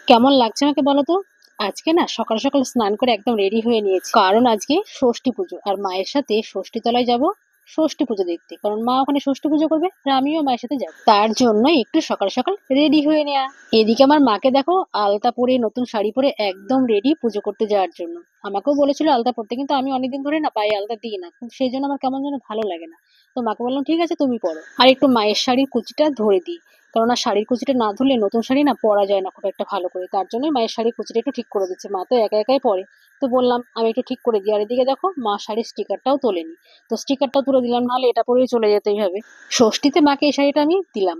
কেমন লাগছে আমাকে বলো তো? আজকে না সকাল সকাল স্নান করে একদম রেডি হয়ে নিয়েছি, কারণ আজকে ষষ্ঠী পুজো আর মায়ের সাথে ষষ্ঠী তলায় যাব ষষ্ঠী পুজো দেখতে। কারণ মা ওখানে ষষ্ঠী পুজো করবে আর আমিও মায়ের সাথে যাব, তার জন্য একটু সকাল সকাল রেডি হয়ে নেওয়া। এদিকে আমার মাকে দেখো আলতা পরে নতুন শাড়ি পরে একদম রেডি পুজো করতে যাওয়ার জন্য। আমাকেও বলেছিল আলতা পরতে, কিন্তু আমি অনেকদিন ধরে না পায়ে আলতা দিই না, সেই জন্য আমার কেমন যেন ভালো লাগে না। তো মাকে বললাম ঠিক আছে তুমি পরো, আর একটু মায়ের শাড়ির কুচিটা ধরে দিই। কেননা শাড়ির কুচিটা না ধরলে নতুন শাড়ি না পরা যায় না খুব একটা ভালো করে, তার জন্যই মায়ের শাড়ির কুচিটা একটু ঠিক করে দিচ্ছে। মা তো একা একাই পরে, তো বললাম আমি একটু ঠিক করে দিই। আর এদিকে দেখো মা শাড়ির স্টিকারটাও তোলেনি, তো স্টিকারটাও তুলে দিলাম, নাহলে এটা পরেই চলে যেতে হবে। ষষ্ঠীতে মাকে এই শাড়িটা আমি দিলাম।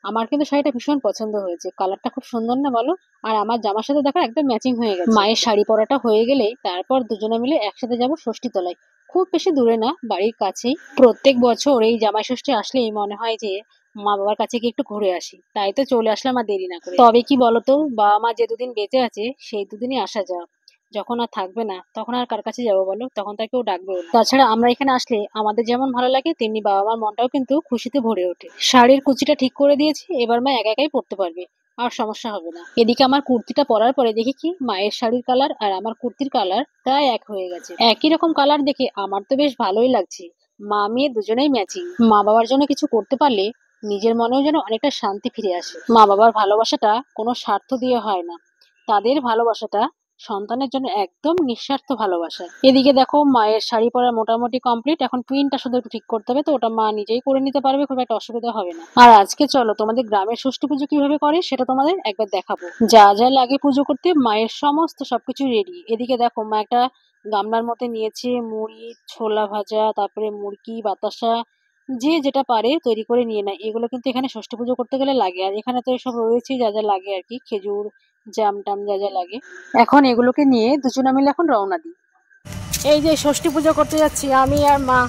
আমার কিন্তু শাড়িটা ভীষণ পছন্দ হয়েছে, কালারটা খুব সুন্দর না বলো? আর আমার জামার সাথে দেখো একদম ম্যাচিং হয়ে গেছে। মায়ের শাড়ি পরাটা হয়ে গেলেই তারপর দুজনে মিলে একসাথে যাব ষষ্ঠী তলায়। খুব বেশি দূরে না, বাড়ির কাছেই। প্রত্যেক বছর এই জামাই ষষ্ঠী আসলেই মনে হয় যে মা বাবার কাছে গিয়ে একটু ঘুরে আসি, তাই তো চলে আসলাম আর দেরি না করে। তবে কি বলতো, বাবা মা যে দুদিন বেঁচে আছে সেই দুদিনই আসা যাওয়া। যখন আর থাকবে না তখন আর কার কাছে যাবো বলো? তখন তার কেউ ডাকবেও না। তাছাড়া আমরা এখানে আসলে আমাদের যেমন ভালো লাগে, তেমনি বাবা মার মনটাও কিন্তু খুশিতে ভরে ওঠে। শাড়ির কুচিটা ঠিক করে দিয়েছি, এবার মা একা একাই পরতে পারবে, আর সমস্যা হবে না। এদিকে আমার কুর্তিটা পরার পরে দেখি কি মায়ের শাড়ির কালার আর আমার কুর্তির কালার প্রায় এক হয়ে গেছে। একই রকম কালার দেখে আমার তো বেশ ভালোই লাগছে। মা মেয়ে দুজনেই ম্যাচিং। মা বাবার জন্য কিছু করতে পারলে নিজের মনেও যেন অনেকটা শান্তি ফিরে আসে। মা বাবার ভালোবাসাটা কোনো স্বার্থ দিয়ে হয় না, তাদের ভালোবাসাটা সন্তানের জন্য একদম নিঃস্বার্থ ভালোবাসা। এদিকে দেখো মায়ের শাড়ি পরা মোটামুটি কমপ্লিট, এখন টুইনটা শুধু একটু ঠিক করতে হবে, তো ওটা মা নিজেই করে নিতে পারবে, খুব একটা অসুবিধা হবে না। আর আজকে চলো তোমাদের গ্রামের ষষ্ঠী পুজো কিভাবে করে সেটা তোমাদের একবার দেখাবো। যা যা লাগে পুজো করতে মায়ের সমস্ত সবকিছু রেডি। এদিকে দেখো মা একটা গামলার মধ্যে নিয়েছে মুড়ি, ছোলা ভাজা, তারপরে মুরগি, বাতাসা, যে যেটা পারে তৈরি করে নিয়ে নেয়। এগুলো কিন্তু এখানে ষষ্ঠী পুজো করতে গেলে লাগে, আর এখানে তো এসব রয়েছেই যা যা লাগে আর কি, খেজুর, জাম টাম যা যা লাগে। এখন এগুলোকে নিয়ে দুজনে মিলে এখন রওনা দিই। এই যে ষষ্ঠী পুজো করতে যাচ্ছি আমি আর মা।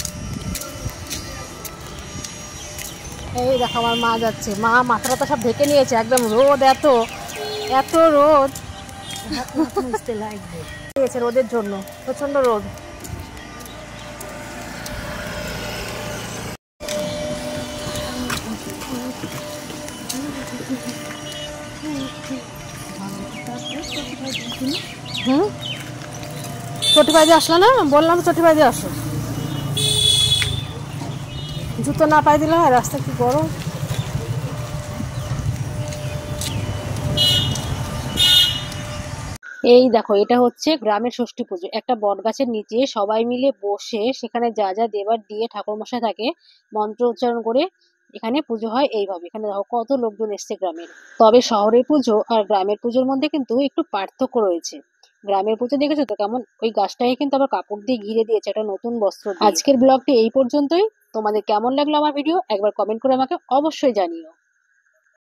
এই দেখো আমার মা যাচ্ছে, মা মাথাটা তো সব ঢেকে নিয়েছে, একদম রোদ, এত এত রোদ লাগবে রোদের জন্য, প্রচন্ড রোদ। হুম, চটি পায়ে দিয়ে আসলো না, বললাম চটি পায়ে দিয়ে আসো, জুতো না পায়ে দিলে হয়, রাস্তা কি গরম। এই দেখো এটা হচ্ছে গ্রামের ষষ্ঠী পুজো। একটা বট গাছের নিচে সবাই মিলে বসে সেখানে যা যা দেবার দিয়ে ঠাকুর মশাই থাকে মন্ত্র উচ্চারণ করে এখানে পুজো হয় এইভাবে। এখানে দেখো কত লোকজন এসছে গ্রামের। তবে শহরের পুজো আর গ্রামের পুজোর মধ্যে কিন্তু একটু পার্থক্য রয়েছে। গ্রামের পুজো দেখেছো তো কেমন, ওই গাছটাকে কিন্তু আবার কাপড় দিয়ে ঘিরে দিয়েছে একটা নতুন বস্ত্র দিয়ে। আজকের ব্লগটি এই পর্যন্তই। তোমাদের কেমন লাগলো আমার ভিডিও একবার কমেন্ট করে আমাকে অবশ্যই জানিও।